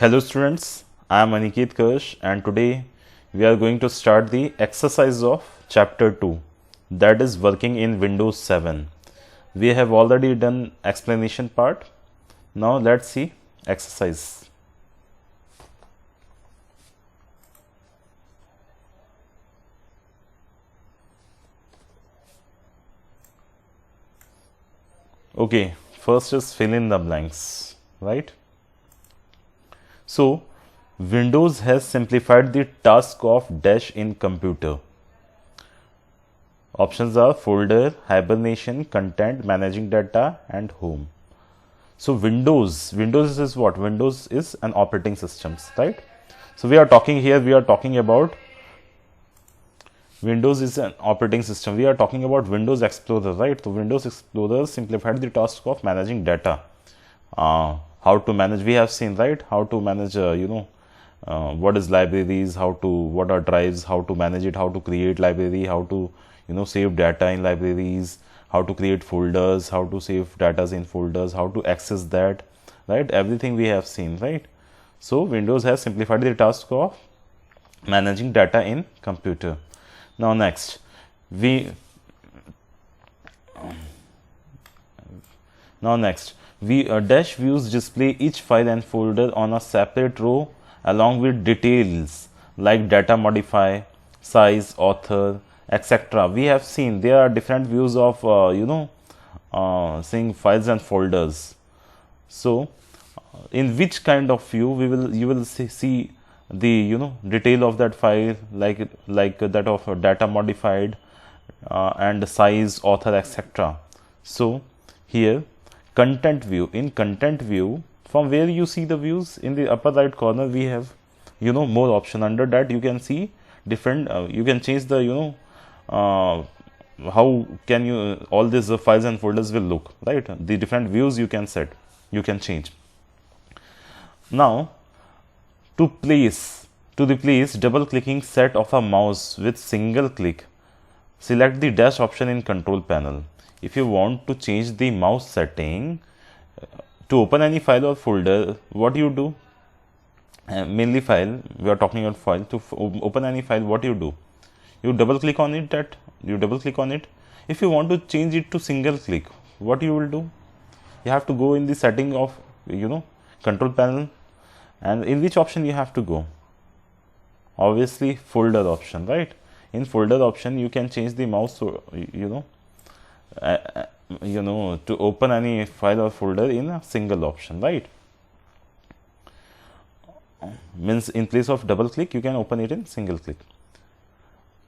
Hello students, I am Aniket Kirsch and today we are going to start the exercise of chapter 2, that is working in Windows 7. We have already done explanation part. Now let's see exercise. Okay, first is fill in the blanks, right? So Windows has simplified the task of dash in computer. Options are folder, hibernation, content, managing data and home. So Windows is what? Windows is an operating system, right? So we are talking about Windows is an operating system. We are talking about Windows Explorer, right? So Windows Explorer simplified the task of managing data. How to manage, we have seen, right? How to manage, what is libraries, what are drives, how to manage it, how to create library, how to, save data in libraries, how to create folders, how to save data in folders, how to access that, right? Everything we have seen, right? So Windows has simplified the task of managing data in computer. Now next, we dash views display each file and folder on a separate row along with details like data modify, size, author, etc. We have seen there are different views of seeing files and folders. So in which kind of view you will see the detail of that file, like that of data modified and size, author, etc. So here content view, in content view, from where you see the views, in the upper right corner we have more option. Under that you can see different you can change the how can you all these files and folders will look, right? The different views you can set, you can change. Now to replace double clicking set of a mouse with single click, select the dash option in control panel. If you want to change the mouse setting to open any file or folder, what you do? Mainly file, we are talking about file. To open any file, what you do? You double click on it. If you want to change it to single click, what you will do? You have to go in the setting of control panel, and in which option you have to go? Obviously folder option, right? In folder option you can change the mouse to to open any file or folder in a single option, right? Means in place of double click you can open it in single click.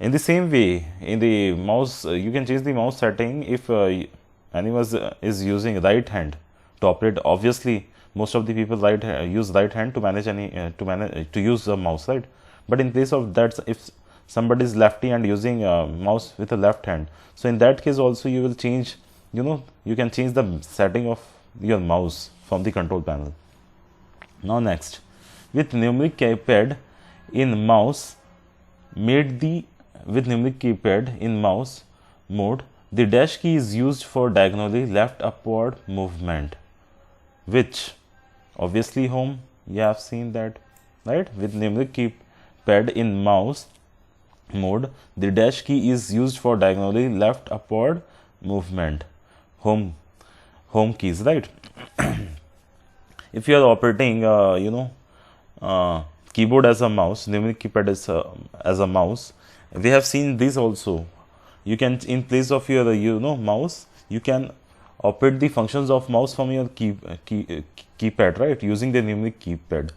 In the same way, in the mouse you can change the mouse setting if anyone is using right hand to operate. Obviously most of the people use right hand to manage any to use the mouse, right? But in place of that, if somebody is lefty and using mouse with a left hand, so in that case also you will change, you can change the setting of your mouse from the control panel. Now next, with numeric keypad in mouse mode, the dash key is used for diagonally left upward movement, which obviously home, you have seen that, right? With numeric keypad in mouse mode, the dash key is used for diagonally left upward movement, home keys, right? If you are operating keyboard as a mouse, numeric keypad as a mouse, we have seen this also. You can, in place of your mouse, you can operate the functions of mouse from your keypad, right, using the numeric keypad.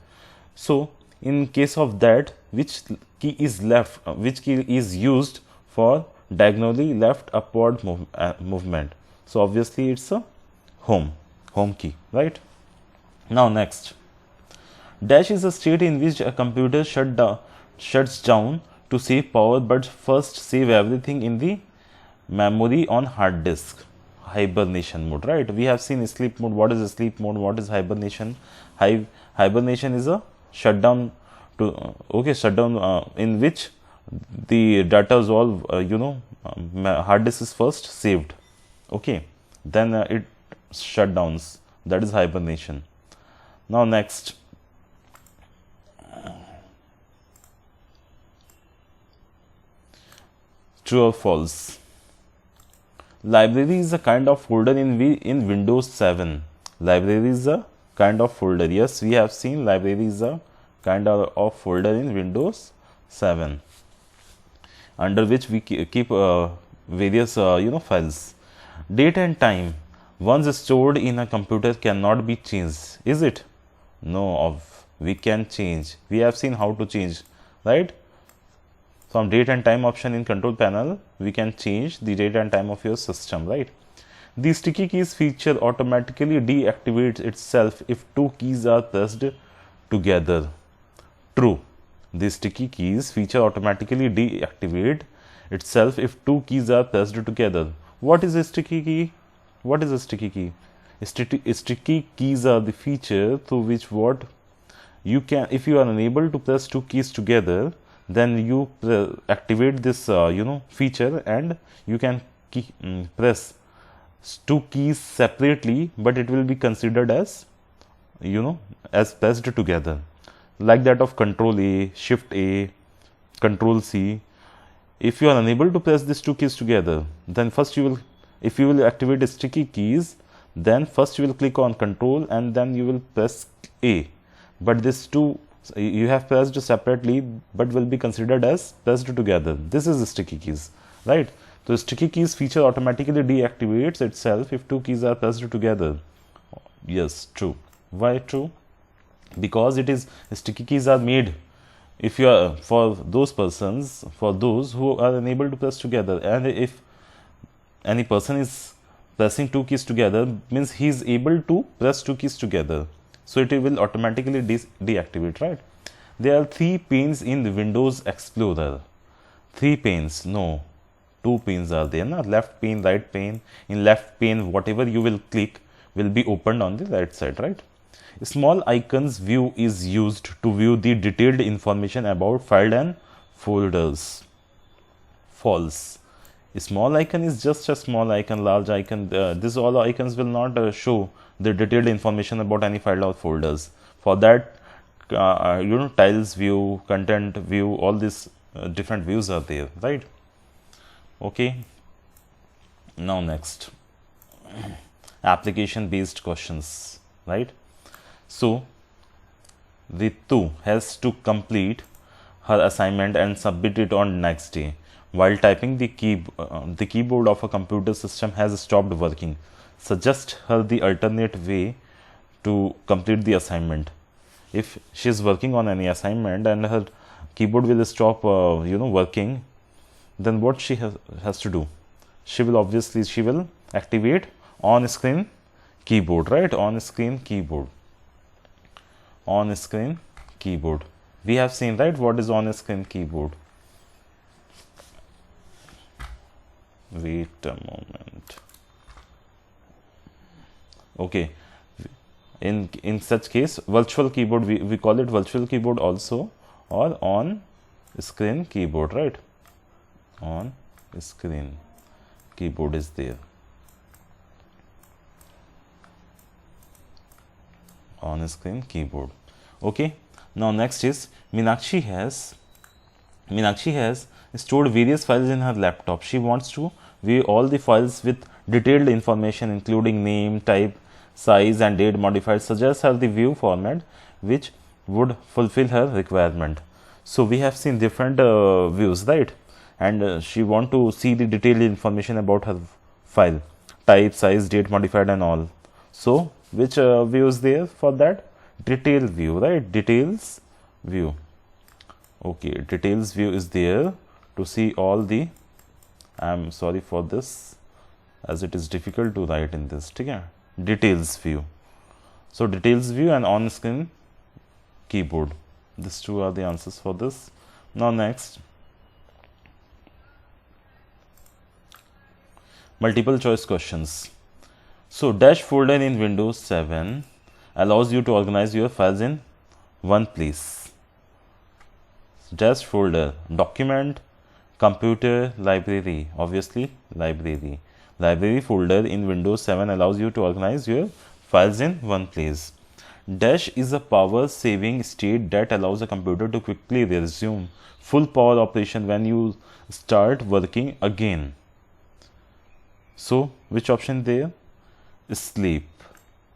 So in case of that, which key is used for diagonally left upward movement? So obviously it's a home key, right? Now next, dash is a state in which a computer shuts down to save power, but first save everything in the memory on hard disk. Hibernation mode, right? We have seen sleep mode. What is sleep mode? What is hibernation? Hibernation is a shutdown in which the data is all hard disk is first saved, okay, then it shut downs. That is hibernation. Now next, True or false? Library is a kind of folder in Windows 7. Library is a kind of folder. Yes, we have seen library is a kind of folder in Windows 7, under which we keep various files. Date and time once stored in a computer cannot be changed, is it? No, we can change. We have seen how to change, right? From date and time option in control panel, we can change the date and time of your system, right? The sticky keys feature automatically deactivates itself if two keys are pressed together. True. The sticky keys feature automatically deactivate itself if two keys are pressed together. What is a sticky key? What is a sticky key? Sticky keys are the feature through which what you can, if you are unable to press two keys together, then you activate this feature, and you can press two keys separately, but it will be considered as as pressed together, like that of Control A, Shift A, Control C. If you are unable to press these two keys together, then first you will, if you will activate the sticky keys, then first you will click on Control and then you will press A. But these two you have pressed separately, but will be considered as pressed together. This is the sticky keys, right? So sticky keys feature automatically deactivates itself if two keys are pressed together. Yes, true. Why true? Because it is, sticky keys are made if you are, for those persons, for those who are unable to press together, and if any person is pressing two keys together, means he is able to press two keys together, so it will automatically deactivate, right? There are 3 panes in the Windows Explorer. 3 panes? No, 2 panes are there, na? Left pane, right pane. In left pane, whatever you will click will be opened on the right side, right? Small icons view is used to view the detailed information about file and folders. False. A small icon is just a small icon. Large icon, this all icons will not show the detailed information about any file or folders. For that, tiles view, content view, all these different views are there, right? Okay. Now next, application based questions, right? So Ritu has to complete her assignment and submit it on next day. While typing, the keyboard of a computer system has stopped working. Suggest her the alternate way to complete the assignment. If she is working on any assignment and her keyboard will stop working, then what she has to do? She will activate on screen keyboard, right? On screen keyboard. On screen keyboard. We have seen, right, what is on screen keyboard. Wait a moment. Okay, in such case, virtual keyboard, we call it virtual keyboard also, or on screen keyboard, right? On screen keyboard is there. On screen keyboard. Okay, now next is Meenakshi has stored various files in her laptop. She wants to view all the files with detailed information including name, type, size and date modified. Suggest her the view format which would fulfill her requirement. So we have seen different views, right? And she want to see the detailed information about her file, type, size, date modified and all. So which view is there for that? Detail view, right? Details view. Okay, details view is there to see all the, I am sorry for this as it is difficult to write in this, okay? Details view. So details view and on screen keyboard. These two are the answers for this. Now next, multiple choice questions. So dash folder in Windows 7 allows you to organize your files in one place. Dash folder, document, computer, library, obviously library. Library folder in Windows 7 allows you to organize your files in one place. Dash is a power saving state that allows a computer to quickly resume full power operation when you start working again. So which option there? Sleep.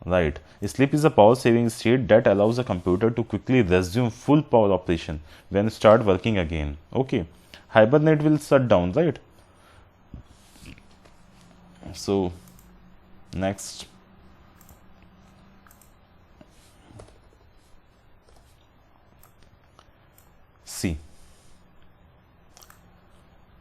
Right. Sleep is a power saving state that allows a computer to quickly resume full power operation when you start working again. Okay. Hibernate will shut down, right? So next. C.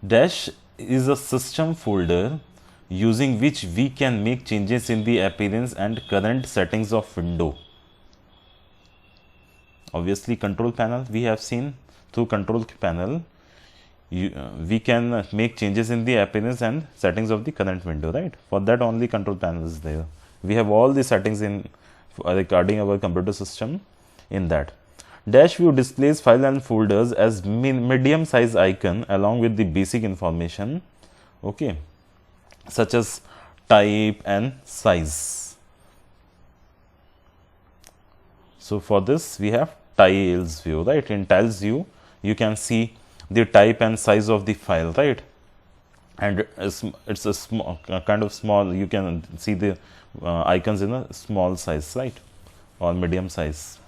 Dash is a system folder using which we can make changes in the appearance and current settings of window. Obviously, control panel we have seen. Through control panel we can make changes in the appearance and settings of the current window, right? For that only control panel is there. We have all the settings in regarding our computer system in that. Dash view displays files and folders as medium size icon along with the basic information, okay, such as type and size. So for this we have tiles view, right? In tiles view you can see the type and size of the file, right? And it's a small kind of small, you can see the icons in a small size, right, or medium size.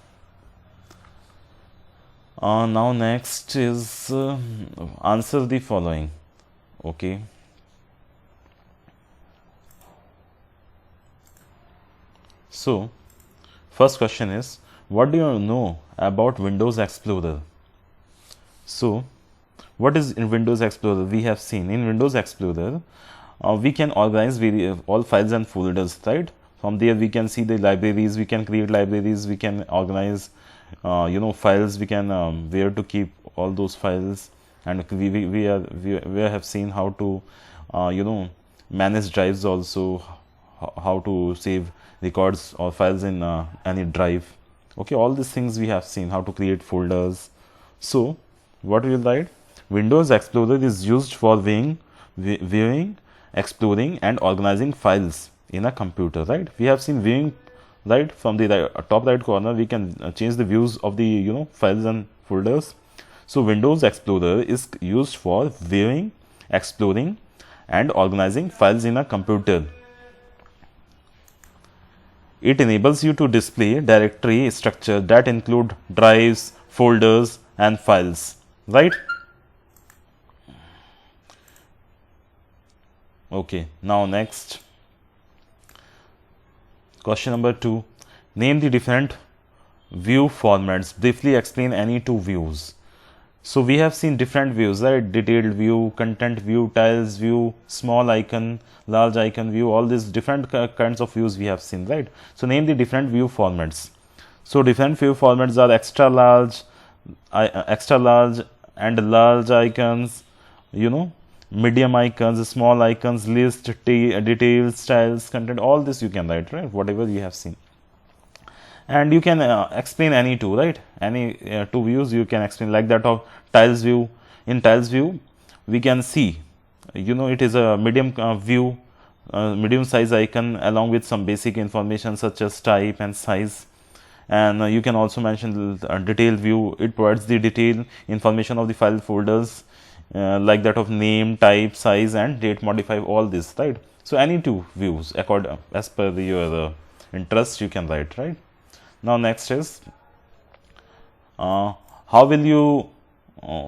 Now next is answer the following. Okay. So first question is, what do you know about Windows Explorer? So what is in Windows Explorer? We have seen in Windows Explorer we can organize all files and folders, right? From there we can see the libraries, we can create libraries, we can organize files, we can where to keep all those files, and we have seen how to manage drives also, how to save records or files in any drive. Okay, all these things we have seen, how to create folders. So what we will write? Windows Explorer is used for viewing, exploring and organizing files in a computer, right? We have seen viewing, right? From the top right corner we can change the views of the files and folders. So Windows Explorer is used for viewing, exploring and organizing files in a computer. It enables you to display directory structure that include drives, folders and files, right? Okay, now next question number 2. Name the different view formats. Briefly explain any two views. So we have seen different views, right? Detailed view, content view, tiles view, small icon, large icon view, all these different kinds of views we have seen, right? So name the different view formats. So different view formats are extra large and large icons, medium icons, small icons, list, details, styles, content, all this you can write, right? Whatever you have seen. And you can explain any two, right? Any two views you can explain, like that of tiles view. In tiles view we can see, it is a medium view, medium size icon along with some basic information such as type and size. And you can also mention the detailed view. It provides the detailed information of the file folders, like that of name, type, size and date modify, all this, right? So any two views as per your interest you can write, right? Now next is how will you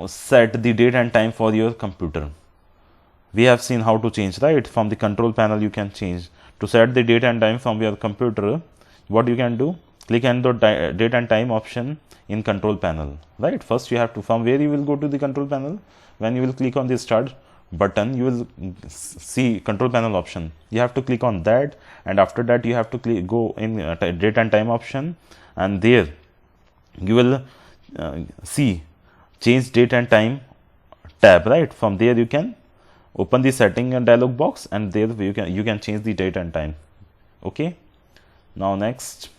set the date and time for your computer? We have seen how to change, right? From the control panel you can change. To set the date and time from your computer, what you can do? Click on the date and time option in control panel, right? First you have to, from where you will go to the control panel? When you will click on the start button, you will see control panel option. You have to click on that, and after that you have to go in date and time option, and there you will see change date and time tab, right? From there you can open the setting and dialog box, and there you can change the date and time. Okay, now next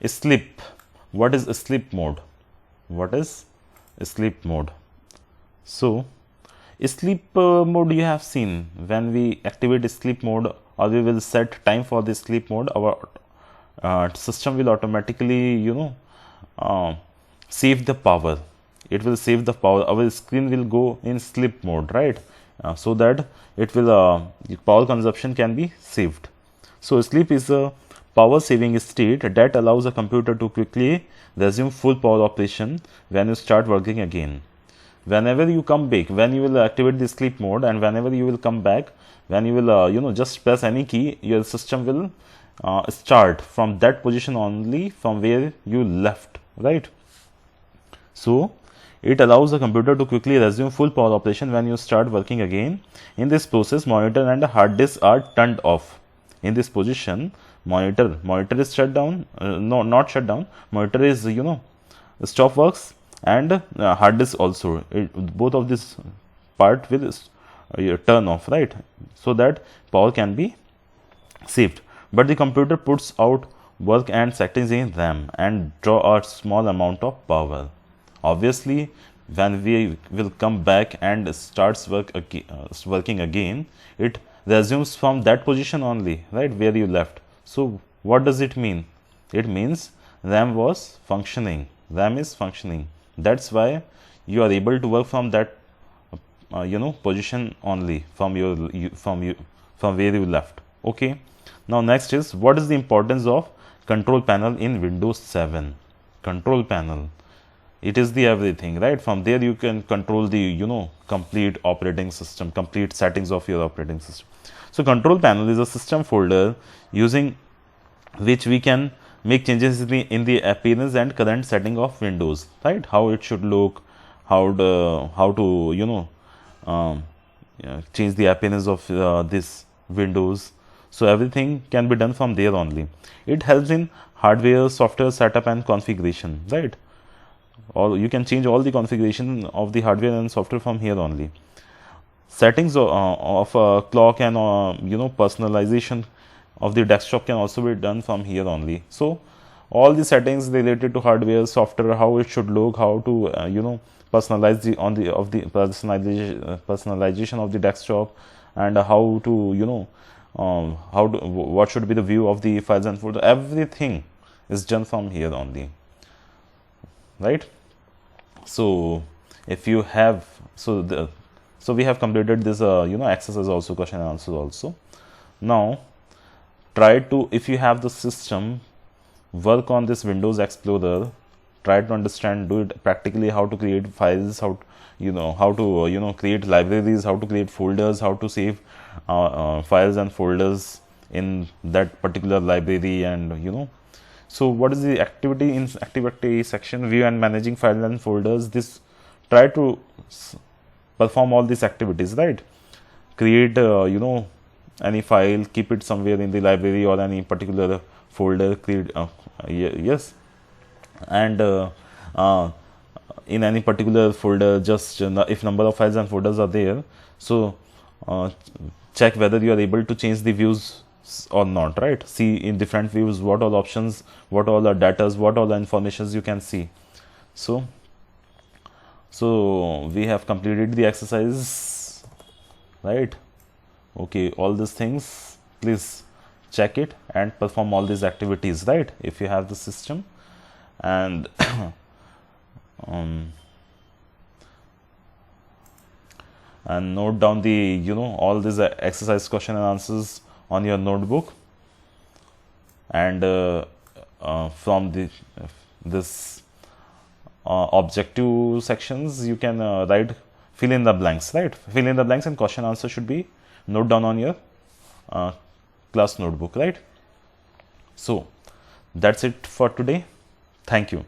sleep. What is sleep mode? What is sleep mode? So sleep mode you have seen, when we activate sleep mode, or we will set time for the sleep mode, our system will automatically save the power. It will save the power. Our screen will go in sleep mode, right? So that it will the power consumption can be saved. So sleep is a power saving state that allows a computer to quickly resume full power operation when you start working again. Whenever you come back, when you will activate the sleep mode, and whenever you will come back, when you will just press any key, your system will start from that position only from where you left, right? So it allows the computer to quickly resume full power operation when you start working again. In this process, monitor and hard disk are turned off. In this position, monitor is shut down, no, not shut down, monitor is stop works, and hard disk also, both of this part will turn off, right? So that power can be saved. But the computer puts out work and settings in RAM and draw a small amount of power. Obviously, when we will come back and starts working again, it resumes from that position only, right, where you left. So what does it mean? It means RAM was functioning. RAM is functioning. That's why you are able to work from that position only, from where you left. Okay. Now next is, what is the importance of control panel in Windows 7? Control panel, it is the everything, right? From there you can control the complete operating system, complete settings of your operating system. So control panel is a system folder using which we can make changes in the appearance and current setting of Windows, right? How it should look, how to change the appearance of this Windows. So everything can be done from there only. It helps in hardware, software setup and configuration, right? Or you can change all the configuration of the hardware and software from here only. Settings of clock and personalization of the desktop can also be done from here only. So all the settings related to hardware, software, how it should look, how to personalize personalization of the desktop, and how to what should be the view of the files and folder, everything is done from here only, right? So if you have, so we have completed this exercise also, question and answers also. Now try to, if you have the system, work on this Windows Explorer, try to understand, do it practically, how to create files, how to create libraries, how to create folders, how to save files and folders in that particular library, and so what is the activity in activity section, view and managing files and folders. This, try to perform all these activities, right? Create any file, keep it somewhere in the library or any particular folder, create yes, and in any particular folder, just if number of files and folders are there, so check whether you are able to change the views or not, right? See in different views what all options, what all the datas, what all the informations you can see. So we have completed the exercise, right? Okay, all these things, please check it and perform all these activities, right, if you have the system. And and note down the all these exercise question and answers on your notebook, and from this objective sections you can write, fill in the blanks, right? Fill in the blanks, and question answer should be note down on your class notebook, right? So that's it for today. Thank you.